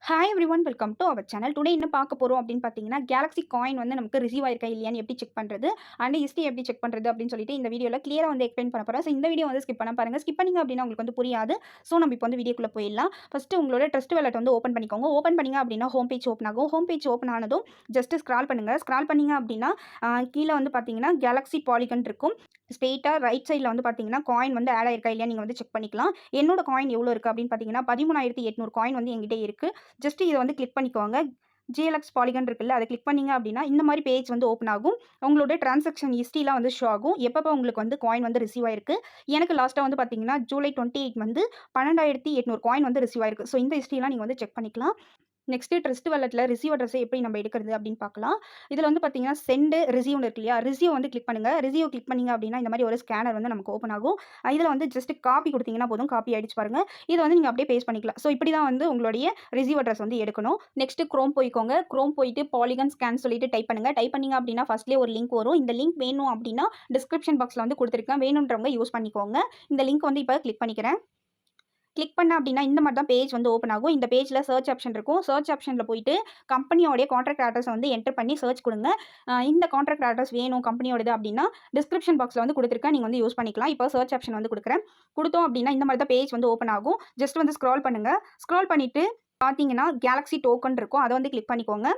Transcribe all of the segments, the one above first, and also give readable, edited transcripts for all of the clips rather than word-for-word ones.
Hi everyone welcome to our channel. Today என்ன பார்க்க போகிறோம் அப்படின்னு பார்த்தீங்கன்னா, கேலக்ஸி காயின் வந்து நமக்கு ரிசீவ் ஆயிருக்கா இல்லையான்னு எப்படி செக் பண்ணுறது அண்ட் ஹிஸ்ட்ரி எப்படி செக் பண்ணுறது அப்படின்னு சொல்லிட்டு இந்த வீடியோவில் கிளியராக வந்து எக்ஸ்பிளைன் பண்ண போகிறேன். ஸோ இந்த வீடியோ வந்து ஸ்கிப் பண்ண பாருங்கள். ஸ்கிப் பண்ணிங்க அப்படின்னா உங்களுக்கு வந்து புரியாது. ஸோ நம்ம இப்போ வந்து வீடியோக்குள்ளே போயிடலாம். ஃபஸ்ட்டு உங்களோட ட்ரஸ்ட் வாலெட் வந்து ஓப்பன் பண்ணிக்கோங்க. ஓப்பன் பண்ணிங்க அப்படின்னா ஹோம் பேஜ் ஓப்பன் ஆகும். ஹோம் பேஜ் ஓப்பன் ஆனதும் ஜஸ்ட் ஸ்க்ரால் பண்ணுங்கள். ஸ்க்ரால் பண்ணிங்க அப்படின்னா கீழே வந்து பார்த்தீங்கன்னா கேலக்ஸி பாலிகன் இருக்கும். ஸ்ட்ரெயிட்டாக ரைட் சைடில் வந்து பார்த்தீங்கன்னா காயின் வந்து ஆட் ஆயிருக்கா இல்லையா நீங்கள் வந்து செக் பண்ணிக்கலாம். என்னோட காயின் எவ்வளோ இருக்குது அப்படின்னு பார்த்தீங்கன்னா 13,800 காயின் வந்து என்கிட்ட இருக்குது. ஜஸ்ட் இதை வந்து கிளிக் பண்ணிக்கோங்க. ஜிஎல்எக்ஸ் பாலிகன் இருக்குல்ல, அதை கிளிக் பண்ணிங்க அப்படின்னா இந்த மாதிரி பேஜ் வந்து ஓப்பன் ஆகும். உங்களோட டிரான்சாக்ஷன் ஹிஸ்ட்ரிலாம் வந்து ஷோ ஆகும். எப்பப்போ உங்களுக்கு வந்து காயின் வந்து ரிசீவ் ஆயிருக்கு. எனக்கு லாஸ்ட்டாக வந்து பார்த்தீங்கன்னா ஜூலை 28 வந்து 12,800 காயின் வந்து ரிசீவ் ஆயிருக்கு. ஸோ இந்த ஹிஸ்ட்ரிலாம் நீங்கள் வந்து செக் பண்ணிக்கலாம். நெக்ஸ்ட்டு ட்ரஸ்ட் வாலெட்டில் ரிசீவ் அட்ரஸை எப்படி நம்ம எடுக்கிறது அப்படின்னு பார்க்கலாம். இதில் வந்து பார்த்தீங்கன்னா சென்ட் ரிசீவ்னு இருக்கு இல்லையா, ரிசீவ் வந்து கிளிக் பண்ணுங்கள். ரிசீவ் கிளிக் பண்ணிங்க அப்படின்னா இந்த மாதிரி ஒரு ஸ்கேனர் வந்து நமக்கு ஓப்பன் ஆகும். இதில் வந்து ஜஸ்ட் காப்பி கொடுத்தீங்கன்னா போதும், காப்பி ஆகிடுச்சு பாருங்கள். இதை வந்து நீங்கள் அப்படியே பேஸ்ட் பண்ணிக்கலாம். ஸோ இப்படி தான் வந்து உங்களுடைய ரிசீவ் அட்ரஸ் வந்து எடுக்கணும். நெக்ஸ்ட்டு க்ரோம் போய்க்கோங்க. க்ரோம் போயிட்டு பாலிகன் ஸ்கேன் சொல்லிட்டு டைப் பண்ணுங்கள். டைப் பண்ணிங்க அப்படின்னா ஃபஸ்ட்லேயே ஒரு லிங்க் வரும். இந்த லிங்க் வேணும் அப்படின்னா டிஸ்கிரிப்ஷன் பாக்ஸில் வந்து கொடுத்துருக்கேன். வேணுன்றவங்க யூஸ் பண்ணிக்கோங்க. இந்த லிங்க் வந்து இப்போ கிளிக் பண்ணிக்கிறேன். கிளிக் பண்ண அப்படின்னா இந்த மாதிரி தான் பேஜ் வந்து ஓப்பன் ஆகும். இந்த பேஜில் சர்ச் ஆப்ஷன் இருக்கும். சர்ச் ஆப்ஷனில் போயிட்டு கம்பெனியோடைய கான்ட்ராக்ட் அட்ரஸ் வந்து என்டர் பண்ணி சர்ச் கொடுங்க. இந்த கான்ட்ராக்ட் அட்ரஸ் வேணும் கம்பெனியோடது அப்படின்னா டிஸ்கிரிப்ஷன் பாக்ஸில் வந்து கொடுத்துருக்கேன். நீங்கள் வந்து யூஸ் பண்ணிக்கலாம். இப்போ சர்ச் ஆப்ஷன் வந்து கொடுக்குறேன். கொடுத்தோம் அப்படின்னா இந்த மாதிரி தான் பேஜ் வந்து ஓப்பன் ஆகும். ஜஸ்ட் வந்து ஸ்க்ரால் பண்ணுங்கள். ஸ்க்ரால் பண்ணிவிட்டு பார்த்தீங்கன்னா கேலக்ஸி டோக்கன் இருக்கும். அதை வந்து கிளிக் பண்ணிக்கோங்க.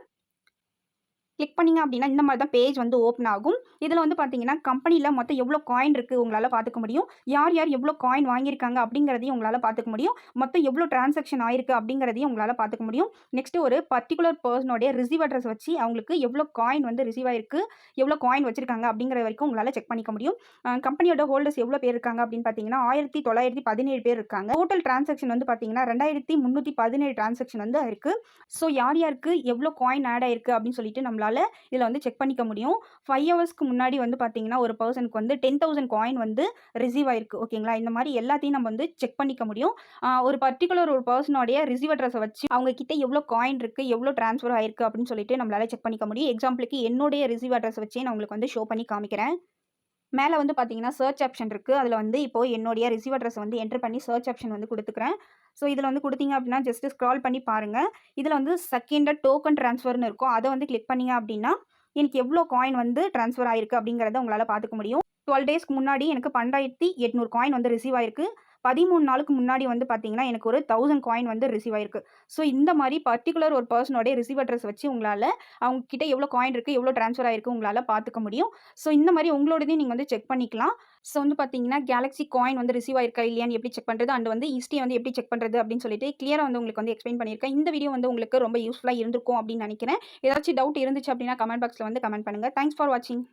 கிளிக் பண்ணிங்க அப்படின்னா இந்த மாதிரி தான் பேஜ் வந்து ஓப்பன் ஆகும். இதில் வந்து பார்த்தீங்கன்னா கம்பெனியில் மொத்தம் எவ்வளோ காயின் இருக்குது உங்களால் பார்த்துக்க முடியும். யார் யார் எவ்வளோ காயின் வாங்கியிருக்காங்க அப்படிங்கிறதையும் உங்களால் பார்த்துக்க முடியும். மொத்தம் எவ்வளோ டிரான்சாக்ஷன் ஆயிருக்கு அப்படிங்கிறதையும் உங்களால் பார்த்துக்க முடியும். நெக்ஸ்ட்டு ஒரு பர்டிகுலர் பர்சனோடைய ரிசீவ் அட்ரஸ் வச்சு அவங்களுக்கு எவ்வளோ காயின் வந்து ரிசீவ் ஆயிருக்கு, எவ்வளோ காயின் வச்சிருக்காங்க அப்படிங்கிற வரைக்கும் உங்களால் செக் பண்ணிக்க முடியும். கம்பெனியோட ஹோல்டர்ஸ் எவ்வளோ பேர் இருக்காங்க அப்படின்னு பார்த்தீங்கன்னா 1917 பேர் இருக்காங்க. டோட்டல் டிரான்சாக்ஷன் வந்து பார்த்தீங்கன்னா 2317 டிரான்சாக்ஷன் வந்து இருக்குது. ஸோ யார் யாருக்கு எவ்வளோ காயின் ஆட் ஆயிருக்கு அப்படின்னு சொல்லிட்டு நம்மளால் இதில் வந்து செக் பண்ணிக்க முடியும். 5 ஹவர்ஸ்க்கு முன்னாடி வந்து பார்த்தீங்கன்னா ஒரு பர்சனுக்கு வந்து 10,000 காயின் வந்து ரிசீவ் ஆயிருக்கு. ஓகேங்களா, இந்த மாதிரி எல்லாத்தையும் நம்ம வந்து செக் பண்ணிக்க முடியும். ஒரு பர்டிகுலர் ஒரு பர்சனோடைய ரிசீவ் அட்ரஸை வச்சு அவங்க கிட்ட எவ்வளோ காயின் இருக்குது, எவ்வளோ ட்ரான்ஸ்ஃபர் ஆயிருக்கு அப்படின்னு சொல்லிட்டு நம்மளால செக் பண்ணிக்க முடியும். எக்ஸாம்பிளுக்கு என்னுடைய ரிசீவ் அட்ரஸ் வச்சே நான் உங்களுக்கு வந்து ஷோ பண்ணி காமிக்கிறேன். மேலே வந்து பார்த்தீங்கன்னா சர்ச் ஆப்ஷன் இருக்குது. அதில் வந்து இப்போது என்னுடைய ரிசீவ் அட்ரஸ் வந்து என்டர் பண்ணி சர்ச் ஆப்ஷன் வந்து கொடுத்துக்கிறேன். ஸோ இதில் வந்து கொடுத்தீங்க அப்படின்னா ஜஸ்ட் ஸ்க்ரால் பண்ணி பாருங்கள். இதில் வந்து செகண்ட் டோக்கன் ட்ரான்ஸ்ஃபர்னு இருக்கும். அதை வந்து கிளிக் பண்ணிங்க அப்படின்னா எனக்கு எவ்வளோ காயின் வந்து ட்ரான்ஸ்ஃபர் ஆயிருக்கு அப்படிங்கிறத உங்களால் பார்த்துக்க முடியும். 12 டேஸ்க்கு முன்னாடி எனக்கு 12,800 காயின் வந்து ரிசீவ் ஆயிருக்கு. 13 நாளுக்கு முன்னாடி வந்து பார்த்தீங்கன்னா எனக்கு ஒரு 1000 காயின் வந்து ரிசீவ் ஆயிருக்கு. ஸோ இந்த மாதிரி பர்டிகுலர் ஒரு பர்சனோடைய ரிசீவ் அட்ரஸ் வச்சு உங்களால் அவங்க கிட்ட எவ்வளோ காயின் இருக்குது, எவ்வளோ ட்ரான்ஸ்ஃபர் ஆயிருக்கு உங்களால் பார்த்துக்க முடியும். ஸோ இந்த மாதிரி உங்களோடதையும் நீங்கள் வந்து செக் பண்ணிக்கலாம். ஸோ வந்து பார்த்தீங்கன்னா கேலக்ஸி காயின் வந்து ரிசீவ் ஆயிருக்கா இல்லையான்னு எப்படி செக் பண்ணுறது அண்ட் வந்து ஹிஸ்ட்ரி வந்து எப்படி செக் பண்ணுறது அப்படின்னு சொல்லிட்டு கிளியராக வந்து உங்களுக்கு வந்து எக்ஸ்பிளைன் பண்ணியிருக்கேன். இந்த வீடியோ வந்து உங்களுக்கு ரொம்ப யூஸ்ஃபுல்லாக இருந்திருக்கும் அப்படின்னு நினைக்கிறேன். ஏதாச்சும் டவுட் இருந்துச்சு அப்படின்னா கமெண்ட் பாக்ஸில் வந்து கமெண்ட் பண்ணுங்கள். தேங்க்ஸ் ஃபார் வாட்சிங்.